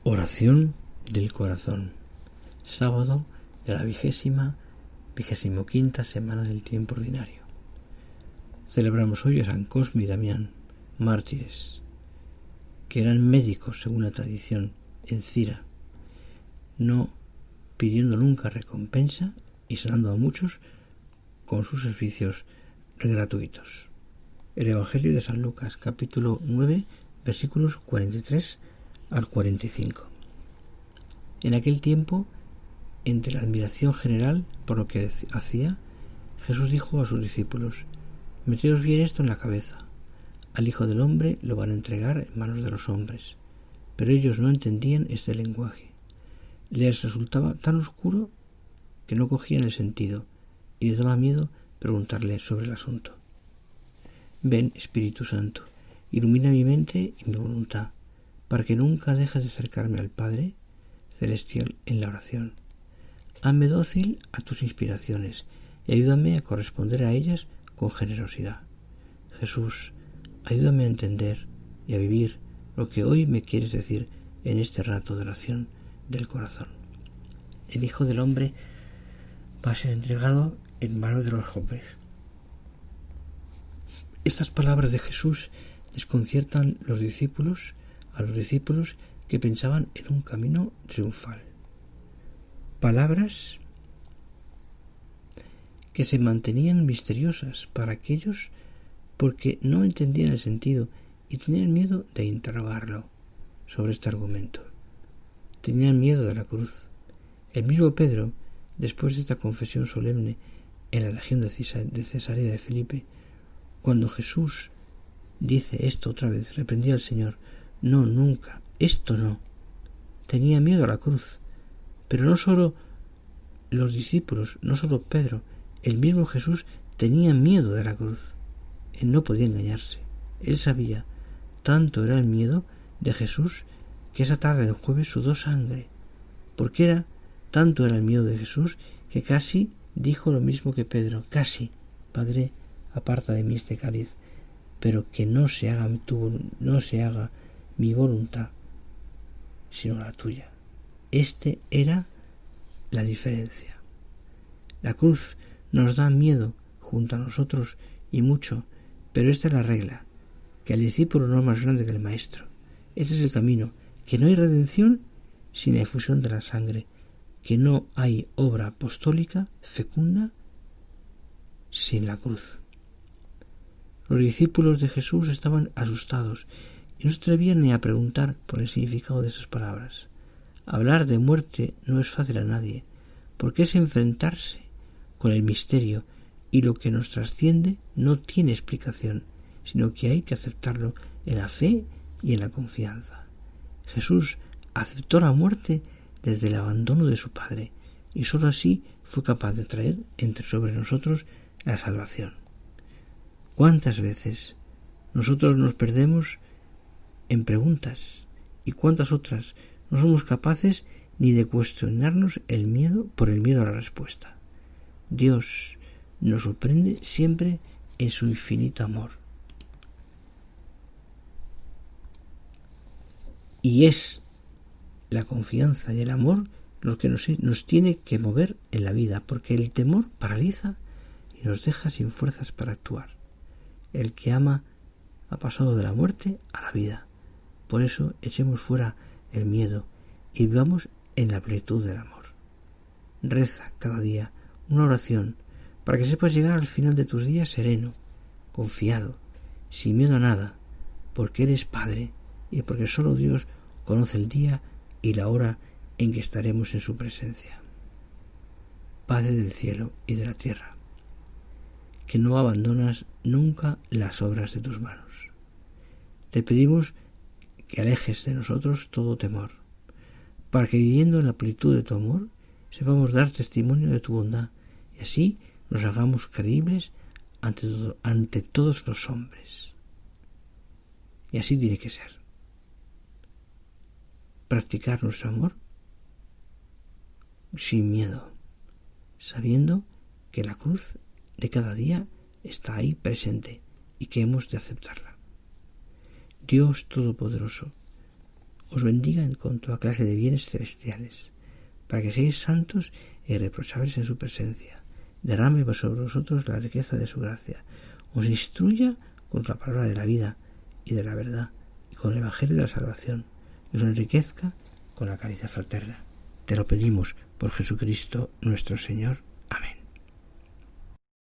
Oración del corazón. Sábado de la 25ª semana del tiempo ordinario. Celebramos hoy a San Cosme y Damián, mártires, que eran médicos según la tradición en Cira, no pidiendo nunca recompensa y sanando a muchos con sus servicios gratuitos. El Evangelio de San Lucas, capítulo 9, versículos 43 al 45. En aquel tiempo, entre la admiración general por lo que hacía, Jesús dijo a sus discípulos: «Meteos bien esto en la cabeza. Al Hijo del Hombre lo van a entregar en manos de los hombres». Pero ellos no entendían este lenguaje. Les resultaba tan oscuro que no cogían el sentido y les daba miedo preguntarle sobre el asunto. «Ven, Espíritu Santo, ilumina mi mente y mi voluntad, para que nunca dejes de acercarme al Padre Celestial en la oración. Hazme dócil a tus inspiraciones y ayúdame a corresponder a ellas con generosidad. Jesús, ayúdame a entender y a vivir lo que hoy me quieres decir en este rato de oración del corazón». El Hijo del Hombre va a ser entregado en manos de los hombres. Estas palabras de Jesús desconciertan a los discípulos que pensaban en un camino triunfal. Palabras que se mantenían misteriosas para aquellos porque no entendían el sentido y tenían miedo de interrogarlo sobre este argumento. Tenían miedo de la cruz. El mismo Pedro, después de esta confesión solemne en la región de Cesarea de Filipe, cuando Jesús dice esto otra vez, reprendía al Señor: «No, nunca, esto no». Tenía miedo a la cruz, pero no solo los discípulos, no solo Pedro, el mismo Jesús tenía miedo de la cruz. Él no podía engañarse. Él sabía, tanto era el miedo de Jesús, que esa tarde del jueves sudó sangre, porque tanto era el miedo de Jesús que casi dijo lo mismo que Pedro: «Casi, Padre, aparta de mí este cáliz, pero que no se haga mi voluntad, sino la tuya». Este era la diferencia. La cruz nos da miedo junto a nosotros y mucho, pero esta es la regla, que el discípulo no es más grande que el maestro. Este es el camino, que no hay redención sin efusión de la sangre, que no hay obra apostólica fecunda sin la cruz. Los discípulos de Jesús estaban asustados y no se atrevían ni a preguntar por el significado de esas palabras. Hablar de muerte no es fácil a nadie, porque es enfrentarse con el misterio, y lo que nos trasciende no tiene explicación, sino que hay que aceptarlo en la fe y en la confianza. Jesús aceptó la muerte desde el abandono de su Padre, y sólo así fue capaz de traer sobre nosotros la salvación. ¿Cuántas veces nosotros nos perdemos en preguntas y cuántas otras no somos capaces ni de cuestionarnos por el miedo a la respuesta? Dios nos sorprende siempre en su infinito amor. Y es la confianza y el amor lo que nos tiene que mover en la vida, porque el temor paraliza y nos deja sin fuerzas para actuar. El que ama ha pasado de la muerte a la vida. Por eso echemos fuera el miedo y vivamos en la plenitud del amor. Reza cada día una oración para que sepas llegar al final de tus días sereno, confiado, sin miedo a nada, porque eres Padre y porque solo Dios conoce el día y la hora en que estaremos en su presencia. Padre del cielo y de la tierra, que no abandonas nunca las obras de tus manos. Te pedimos que alejes de nosotros todo temor, para que viviendo en la plenitud de tu amor sepamos dar testimonio de tu bondad y así nos hagamos creíbles ante todos los hombres. Y así tiene que ser. Practicar nuestro amor sin miedo, sabiendo que la cruz de cada día está ahí presente y que hemos de aceptarla. Dios Todopoderoso, os bendiga con toda clase de bienes celestiales, para que seáis santos e irreprochables en su presencia. Derrame sobre vosotros la riqueza de su gracia, os instruya con la palabra de la vida y de la verdad, y con el evangelio de la salvación, y os enriquezca con la caricia fraterna. Te lo pedimos por Jesucristo nuestro Señor.